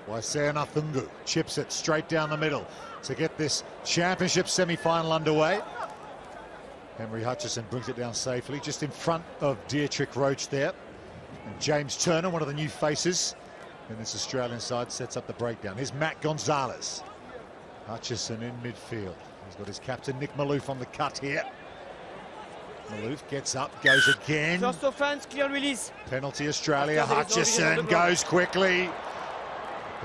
Waisea chips it straight down the middle to get this championship semi-final underway. Henry Hutchison brings it down safely, just in front of Dietrich Roach there. And James Turner, one of the new faces in this Australian side, sets up the breakdown. Here's Matt Gonzalez. Hutchison in midfield. He's got his captain Nick Malouf on the cut here. Malouf gets up, goes again. First offense, clear release. Penalty Australia. Hutchison goes quickly.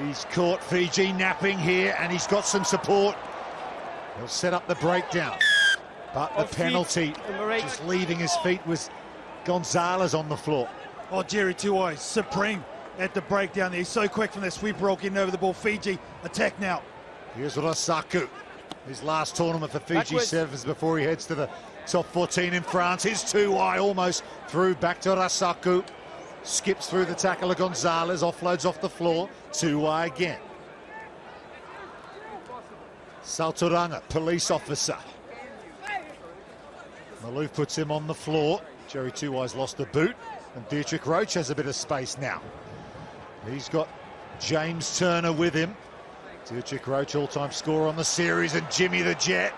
He's caught Fiji napping here, and he's got some support. He'll set up the breakdown. But the penalty, just leaving his feet, was Gonzalez on the floor. Oh, Jerry Tuai, supreme at the breakdown there. He's so quick from that sweep roll, getting over the ball. Fiji attack now. Here's Rasaku. His last tournament for Fiji Sevens before he heads to the top 14 in France. Here's Tuai almost through, back to Rasaku. Skips through the tackle of Gonzalez, offloads off the floor. Tuai again. Salturanga, police officer. Malouf puts him on the floor. Jerry Tuai's lost the boot, and Dietrich Roach has a bit of space now. He's got James Turner with him. Dietrich Roach, all-time scorer on the series, and Jimmy the Jet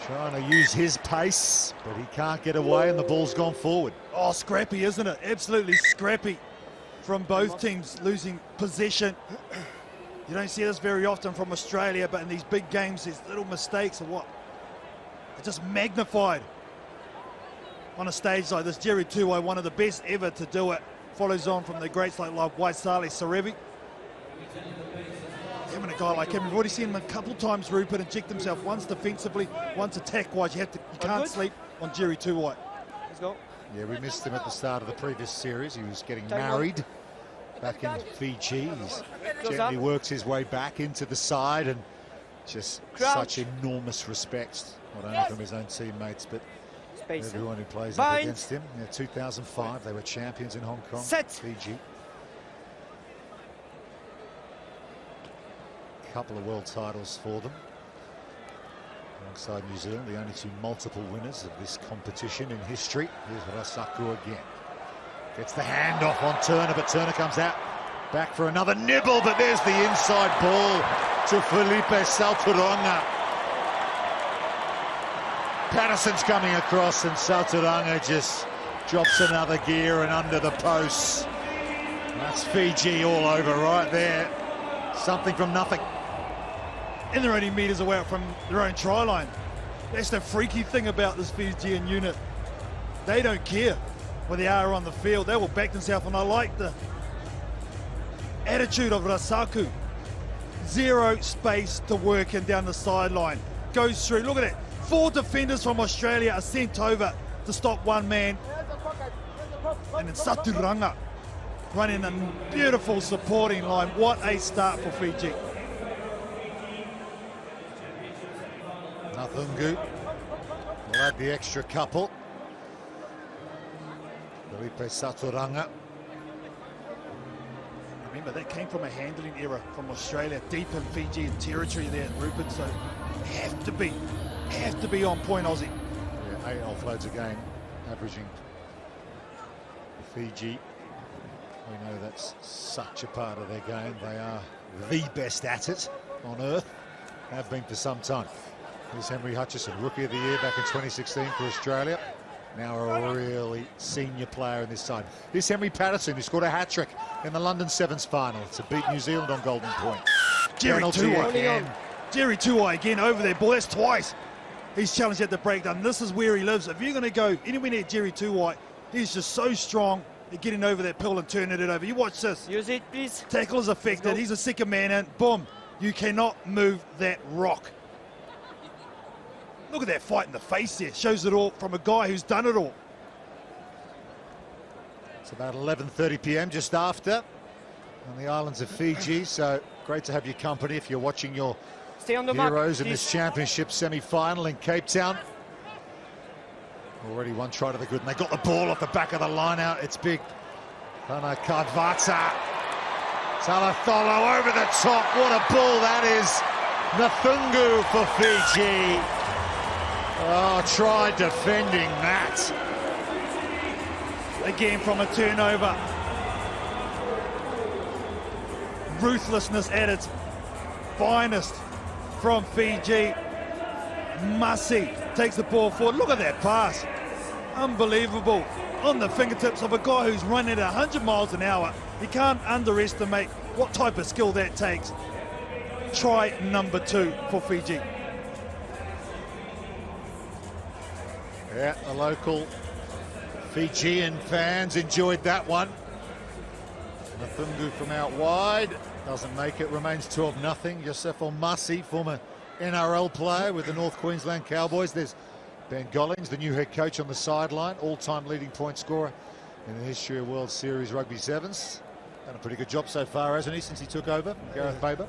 trying to use his pace, but he can't get away, and the ball's gone forward. Oh, scrappy, isn't it? Absolutely scrappy from both teams, losing possession. You don't see this very often from Australia, but in these big games, these little mistakes are what? They're just magnified on a stage like this. Jerry Tuai, one of the best ever to do it, follows on from the greats like Waisale Sarevi. Having a guy like him, we've already seen him a couple times, Rupert, inject himself once defensively, once attack-wise. You can't sleep on Jerry Tuai. Let's go. Yeah, we missed him at the start of the previous series. He was getting married back in Fiji. He's gently works his way back into the side, and just such enormous respect, not only from his own teammates, but everyone who plays up against him. Yeah, 2005, they were champions in Hong Kong, Fiji. Couple of world titles for them, alongside New Zealand, the only two multiple winners of this competition in history. Here's Rasaku again. Gets the handoff on Turner, but Turner comes out back for another nibble, but there's the inside ball to Felipe Salturanga. Patterson's coming across, and Salturanga just drops another gear and under the posts. That's Fiji all over right there. Something from nothing. And they're only metres away from their own try line. That's the freaky thing about this Fijian unit. They don't care where they are on the field. They will back themselves, and I like the attitude of Rasaku. Zero space to work in down the sideline. Goes through, look at it. 4 defenders from Australia are sent over to stop one man. And then Salturanga running a beautiful supporting line. What a start for Fiji. Nathungu will add the extra couple. Felipe Salturanga. Remember, that came from a handling error from Australia, deep in Fijian territory there, Rupert, so have to be on point, Aussie. Yeah, 8 offloads a game, averaging for Fiji. We know that's such a part of their game. They are the best at it on earth, have been for some time. Here's Henry Hutchison, Rookie of the Year back in 2016 for Australia. Now a really senior player in this side. Here's Henry Patterson, who scored a hat-trick in the London Sevens final to beat New Zealand on Golden Point. Jerry Tuai again over there, ball. That's twice. He's challenged at the breakdown. This is where he lives. If you're going to go anywhere near Jerry Tuai, he's just so strong at getting over that pill and turning it over. You watch this. Use it, please. Tackle is affected. He's a second man in. Boom. You cannot move that rock. Look at that fight in the face there. Shows it all from a guy who's done it all. It's about 11:30 p.m. just after on the islands of Fiji. So great to have your company if you're watching your heroes in this championship semi-final in Cape Town. Already one try to the good, and they got the ball off the back of the line out. It's big. Tana Kadvata. Talatholo over the top. What a ball that is. Nathungu for Fiji. Oh, tried defending that. Again from a turnover. ruthlessness at its finest from Fiji. Masi takes the ball forward. Look at that pass. Unbelievable. On the fingertips of a guy who's running at 100 miles an hour. You can't underestimate what type of skill that takes. Try number 2 for Fiji. Yeah, the local Fijian fans enjoyed that one. Nathungu from out wide, doesn't make it, remains 12-0. Yosefo Masi, former NRL player with the North Queensland Cowboys. There's Ben Gollings, the new head coach on the sideline, all-time leading point scorer in the history of World Series Rugby Sevens. Done a pretty good job so far, hasn't he, since he took over from Gareth Faber?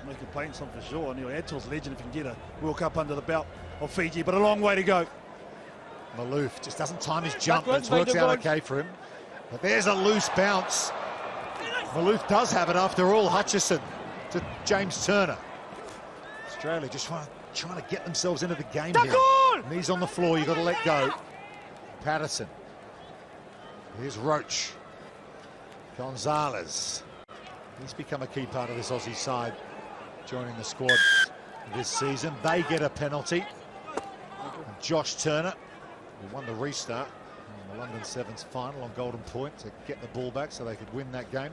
No complaints on for sure. Neil Atill's legend if he can get a World Cup under the belt of Fiji, but a long way to go. Maloof just doesn't time his jump, but it works out okay for him. But there's a loose bounce. Maloof does have it after all. Hutchison to James Turner. Australia just trying to get themselves into the game here. Knees on the floor, you've got to let go. Patterson. Here's Roach. Gonzalez. He's become a key part of this Aussie side, joining the squad this season. They get a penalty. And Josh Turner, who won the restart in the London Sevens final on golden point to get the ball back so they could win that game.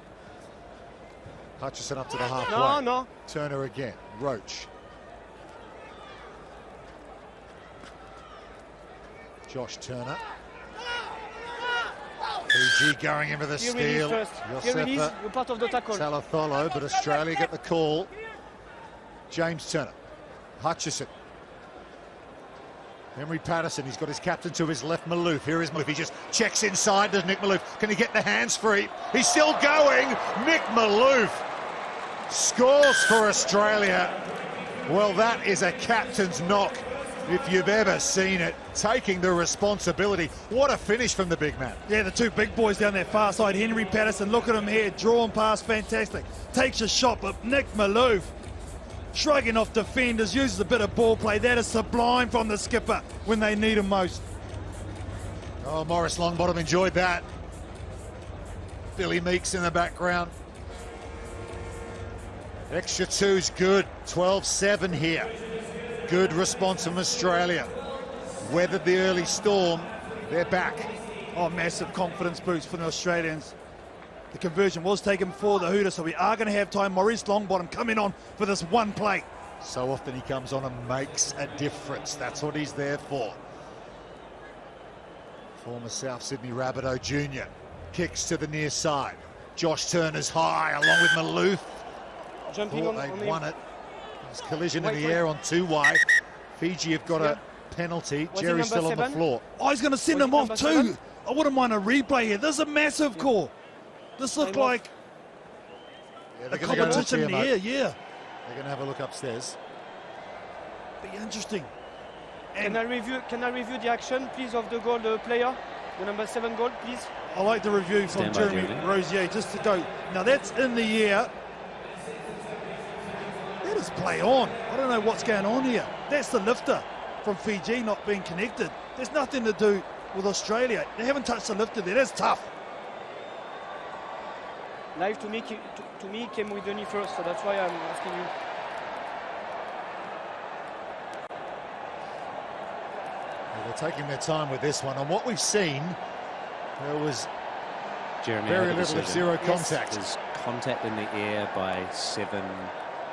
Hutchison up to the halfway. No. Turner again. Roach. Josh Turner. Fiji going in with a steal. You're part of the tackle. Salatholo, but Australia get the call. James Turner. Hutchison. Henry Patterson, he's got his captain to his left, Maloof. Here is Maloof, he just checks inside, does Nick Maloof. Can he get the hands free? He's still going! Nick Maloof scores for Australia. Well, that is a captain's knock, if you've ever seen it. Taking the responsibility. What a finish from the big man. Yeah, the two big boys down that far side. Henry Patterson, look at him here, drawn past, fantastic. Takes a shot, but Nick Maloof, shrugging off defenders, uses a bit of ball play. That is sublime from the skipper when they need him most. Oh, Morris Longbottom enjoyed that. Billy Meeks in the background. Extra two's good. 12-7 here. Good response from Australia. Weathered the early storm. They're back. Oh, massive confidence boost for the Australians. The conversion was taken for the Hooter, so we are going to have time. Maurice Longbottom coming on for this one play. So often he comes on and makes a difference. That's what he's there for. Former South Sydney Rabbitoh Jr. Kicks to the near side. Josh Turner's high, along with Maloof. Jumping on they'd won it. There's collision in the air on 2Y. Fiji have got a penalty. Jerry's still on the floor. Oh, he's going to send him off too. I wouldn't mind a replay here. This is a massive call. This looked like a competition in the air, yeah. They're going to have a look upstairs. Be interesting. Can I review the action, please, of the goal, the player, the number 7 goal, please? I like the review from Jeremy Rosier, just to go. Now that's in the air. Let us play on. I don't know what's going on here. That's the lifter from Fiji not being connected. There's nothing to do with Australia. They haven't touched the lifter there. That's tough. Live to me came with the knee first, so that's why I'm asking you. Well, they're taking their time with this one. On what we've seen, there was very little of zero contact. There's contact in the air by 7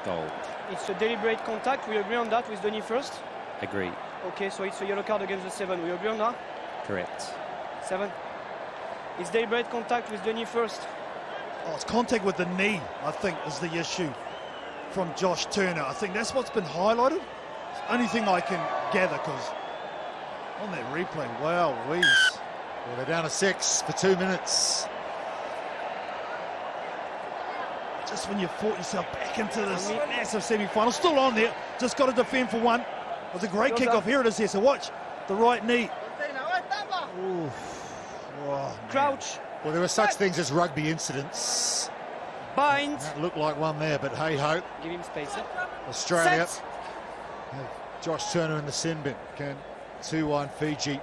gold. It's a deliberate contact. We agree on that with the knee first? Agree. Okay, so it's a yellow card against the 7. We agree on that? Correct. 7. It's deliberate contact with the knee first. Oh, it's contact with the knee, I think, is the issue from Josh Turner. I think that's what's been highlighted. It's the only thing I can gather, because on that replay, wow, Weeze. Well, they're down to 6 for 2 minutes. Just when you fought yourself back into this massive semi-final, still on there, just got to defend for one. It was a great kick-off. Here it is here, so watch the right knee. Ooh. Oh, Crouch. Well, there are such things as rugby incidents. Bind. That looked like one there, but hey-ho. Give him space. Australia. Set. Josh Turner in the sin bin. Can 2-1 Fiji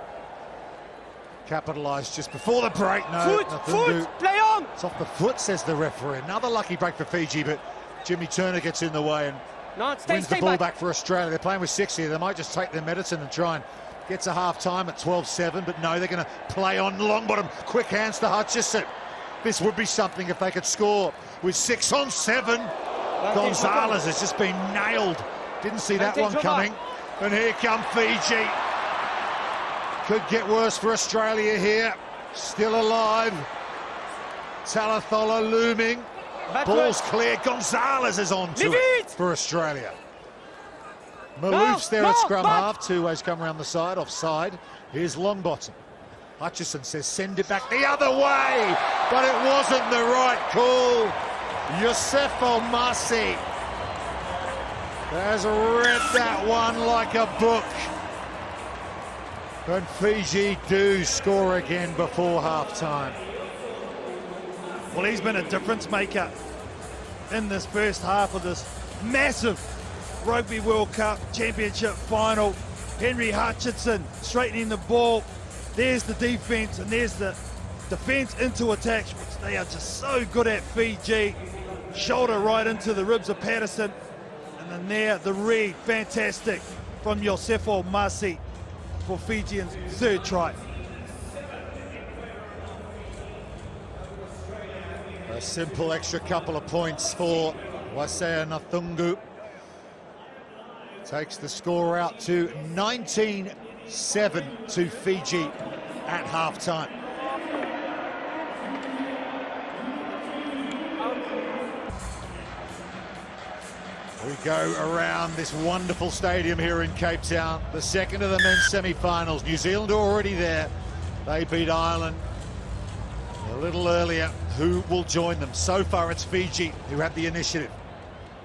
capitalise just before the break? No, Foot, play on. come! It's off the foot, says the referee. Another lucky break for Fiji, but Jimmy Turner gets in the way and No, wins the stay ball back. back for Australia. They're playing with 6 here. They might just take their medicine and try and get to half-time at 12-7, but no, they're going to play on Longbottom. Quick hands to Hutchison. This would be something if they could score with 6 on 7. Gonzalez has just been nailed. Didn't see that one coming. And here come Fiji. Could get worse for Australia here. Still alive. Talathola looming. Ball's clear. Gonzalez is on to it for Australia. Malouf's there at scrum half. Two ways come around the side, offside. Here's Longbottom. Hutchison says send it back the other way, but it wasn't the right call. Yosefo Masi has read that one like a book. And Fiji do score again before half-time. Well, he's been a difference maker in this first half of this massive Rugby World Cup Championship final. Henry Hutchinson straightening the ball. There's the defense, and there's the defense into attack, which they are just so good at, Fiji. Shoulder right into the ribs of Patterson. And then there, the read, fantastic from Yosefo Masi for Fijians' third try. A simple extra couple of points for Wasea Nathungu. Takes the score out to 19-7 to Fiji at half-time. We go around this wonderful stadium here in Cape Town. The second of the men's semi-finals. New Zealand are already there. They beat Ireland a little earlier. Who will join them? So far it's Fiji who had the initiative.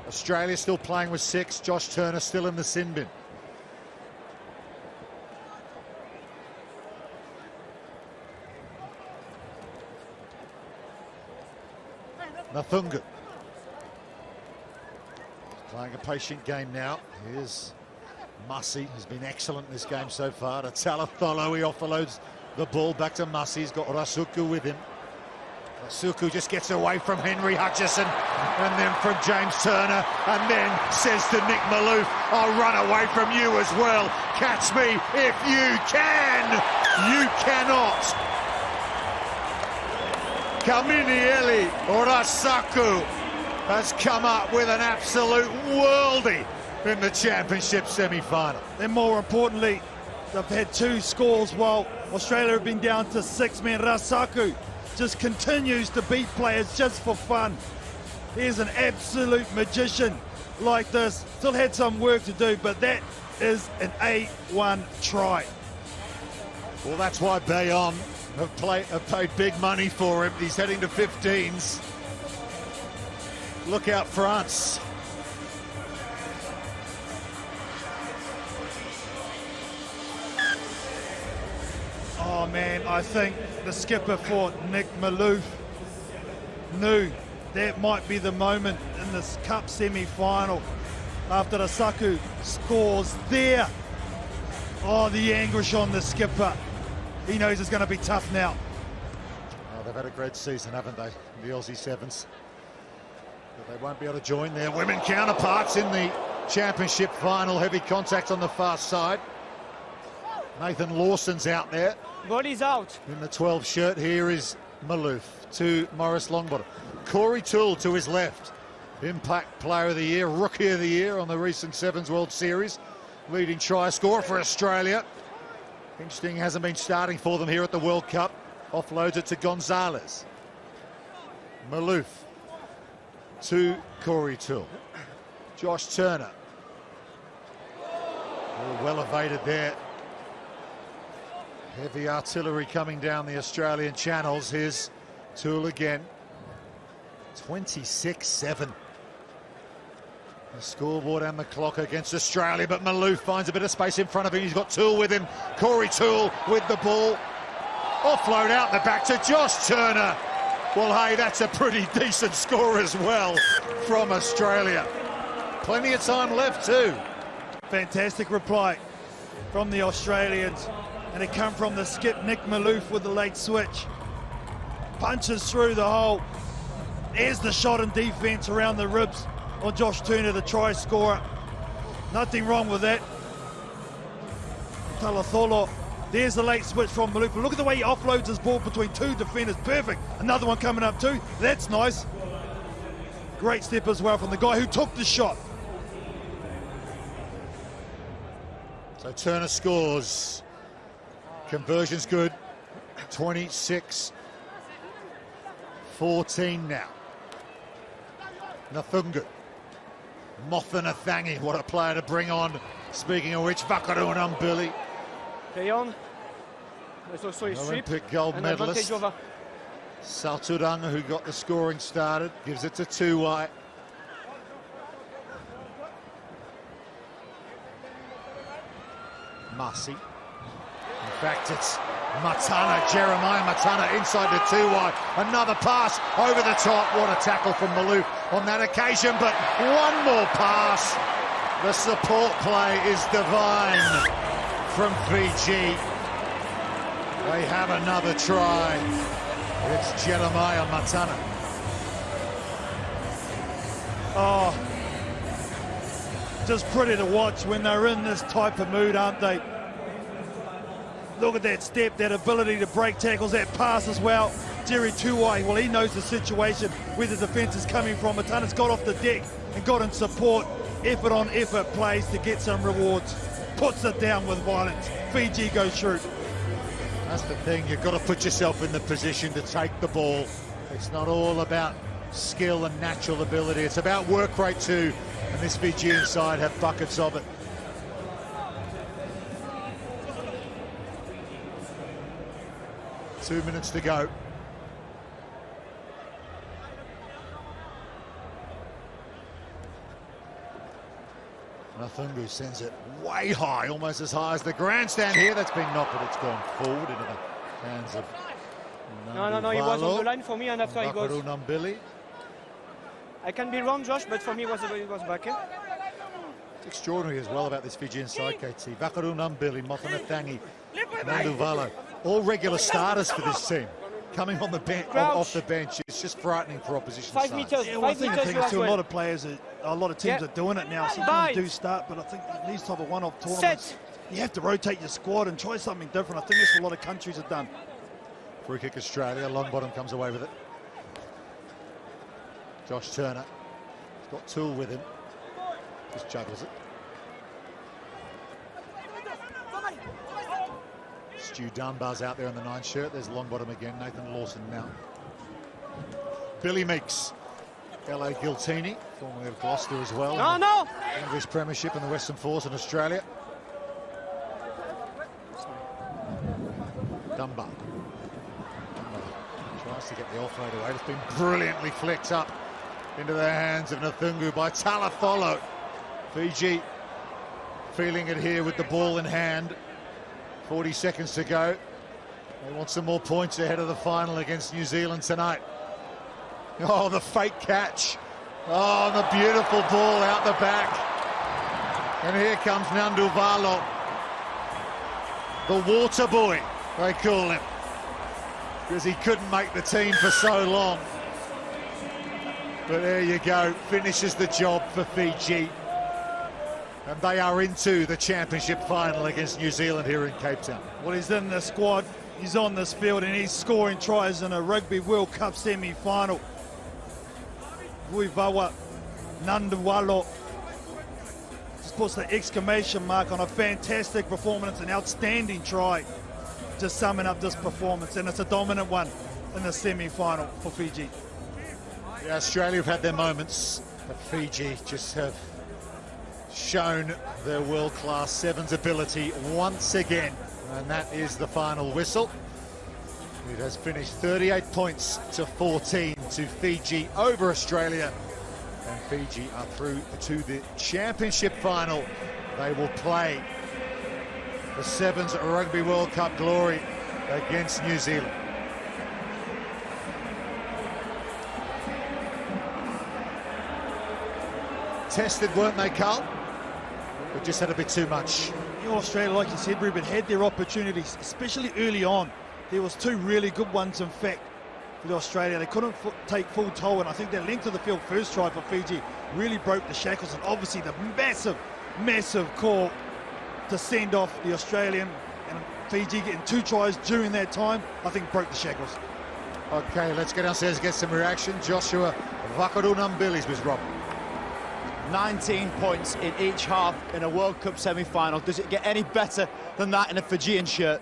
Australia still playing with 6. Josh Turner still in the sin bin. Nathungu. Playing a patient game now. Here's Masi, who's been excellent in this game so far. To Talathola, he offloads the ball back to Masi. He's got Rasuku with him. Rasuku just gets away from Henry Hutchison, and then from James Turner, and then says to Nick Malouf, I'll run away from you as well. Catch me if you can. You cannot. Kaminieli Orasaku has come up with an absolute worldie in the championship semi-final. And more importantly, they've had 2 scores while Australia have been down to 6 men. Rasaku just continues to beat players just for fun. He's an absolute magician like this. Still had some work to do, but that is an A1 try. Well, that's why Bayonne have paid big money for him. He's heading to 15s. Look out, France. Oh man, I think the skipper for Nick Malouf knew that might be the moment in this Cup semi-final after Rasaku scores there. Oh, the anguish on the skipper. He knows it's going to be tough now. Oh, they've had a great season, haven't they, the Aussie Sevens? But they won't be able to join their women counterparts in the championship final. Heavy contact on the far side. Nathan Lawson's out there. Body's out. In the 12 shirt, here is Malouf to Maurice Longbottom. Corey Toole to his left. Impact Player of the Year, Rookie of the Year on the recent Sevens World Series. Leading try scorer for Australia. Interesting, hasn't been starting for them here at the World Cup. Offloads it to Gonzalez. Malouf to Corey Toole. Josh Turner. Oh, well evaded there. Heavy artillery coming down the Australian channels. Here's Toole again. 26-7. The scoreboard and the clock against Australia, but Malouf finds a bit of space in front of him. He's got Toole with him. Corey Toole with the ball. Offload out the back to Josh Turner. Well, hey, that's a pretty decent score as well from Australia. Plenty of time left too. Fantastic reply from the Australians, and it come from the skip Nick Malouf with the late switch. punches through the hole. There's the shot in defence around the ribs on Josh Turner, the try scorer. Nothing wrong with that. Talatolo, there's the late switch from Malupa. Look at the way he offloads his ball between two defenders. Perfect. Another one coming up too. That's nice. Great step as well from the guy who took the shot. So Turner scores. Conversion's good. 26-14 now. Nathungu. Mothanathangi, what a player to bring on. Speaking of which, Vakaru and Umbili. Play on. There's also a strip. Olympic gold and medalist. advantage over. Salturanga, who got the scoring started, gives it to Tuwai. Masi. In fact, it's Matana, Jeremiah Matana inside the 2-wide. Another pass over the top. What a tackle from Malou on that occasion, but one more pass. The support play is divine from Fiji. They have another try. It's Jeremiah Matana. Oh, just pretty to watch when they're in this type of mood, aren't they? Look at that step, that ability to break tackles, that pass as well. Jerry Tuwai, well, he knows the situation where the defence is coming from. Matana's got off the deck and got in support. Effort on effort plays to get some rewards. Puts it down with violence. Fiji goes through. That's the thing, you've got to put yourself in the position to take the ball. It's not all about skill and natural ability, it's about work rate too, and this Fijian side have buckets of it. Two minutes to go. Nathungu sends it way high, almost as high as the grandstand here. That's been knocked, but it's gone forward into the hands of No, he was on the line for me, and after he goes. Nambili. I can be wrong, Josh, but for me, it was back. It's extraordinary as well about this Fijian side, KT. Vakaru Nambili, Mothanathangi, Nanduvalo, all regular starters for this team. Coming on the bench, off the bench, it's just frightening for opposition 5 sides. meters, Yeah, well, I 5 think meters. it's a lot of players, a lot of teams are doing it now. Sometimes do start, but I think in these type of one-off tournaments, you have to rotate your squad and try something different. I think that's what a lot of countries have done. Free kick Australia, Longbottom comes away with it. Josh Turner, he's got Toole with him, just juggles it. Stu Dunbar's out there in the 9 shirt. There's Longbottom again. Nathan Lawson now. Billy Meeks. L.A. Giltini, formerly of Gloucester as well. No! English Premiership and the Western Force in Australia. Dunbar. Tries to get the offload away. It's been brilliantly flicked up into the hands of Nathungu by Talatholo. Fiji feeling it here with the ball in hand. 40 seconds to go. They want some more points ahead of the final against New Zealand tonight. Oh, the fake catch. Oh, the beautiful ball out the back. And here comes Nanduvalo. The water boy, they call him. Because he couldn't make the team for so long. But there you go, finishes the job for Fiji. And they are into the championship final against New Zealand here in Cape Town. Well, he's in the squad, he's on this field, and he's scoring tries in a Rugby World Cup semi-final. Vuivawa Nanduwalo just puts the exclamation mark on a fantastic performance, an outstanding try. Just summing up this performance, and it's a dominant one in the semi-final for Fiji. Yeah, Australia have had their moments, but Fiji just have shown their world-class sevens ability once again, and that is the final whistle. It has finished 38 points to 14 to Fiji over Australia, and Fiji are through to the championship final. They will play the Sevens Rugby World Cup glory against New Zealand. Tested, weren't they, Carl? But just had a bit too much. You know, Australia, like you said, Ruben, had their opportunities, especially early on. There was 2 really good ones, in fact, with Australia. They couldn't take full toll, and I think their length of the field first try for Fiji really broke the shackles, and obviously the massive call to send off the Australian, and Fiji getting 2 tries during that time, I think broke the shackles. Okay, let's get downstairs and get some reaction. Joshua Vakarunambilis was Rob. 19 points in each half in a World Cup semi-final. Does it get any better than that in a Fijian shirt?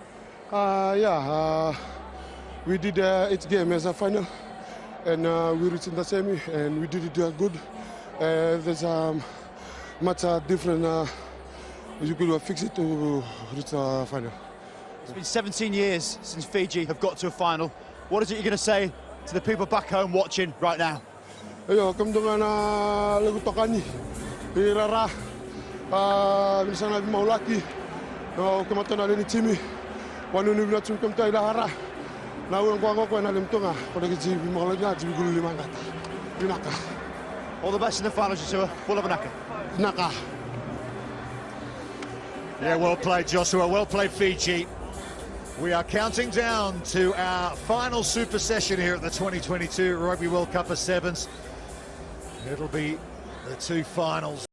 We did each game as a final, and we reached in the semi, and we did it good. There's much different. You could fix it to reach the final. It's been 17 years since Fiji have got to a final. What is it you're going to say to the people back home watching right now? Ayo, kam dengan lagu tokani, irara, bisa nabi mau laki, kematan ada ni cimi, wanu ni bila cumi kamtai lahara, lalu yang kuangko kau nalim tunga, pada kecil mau lagi ngaji gulu 5 kata, 5 kata. All the best in the finals, Joshua. Full of Naka. Naka. Yeah, well played, Joshua. Well played, Fiji. We are counting down to our final super session here at the 2022 Rugby World Cup of Sevens. It'll be the 2 finals.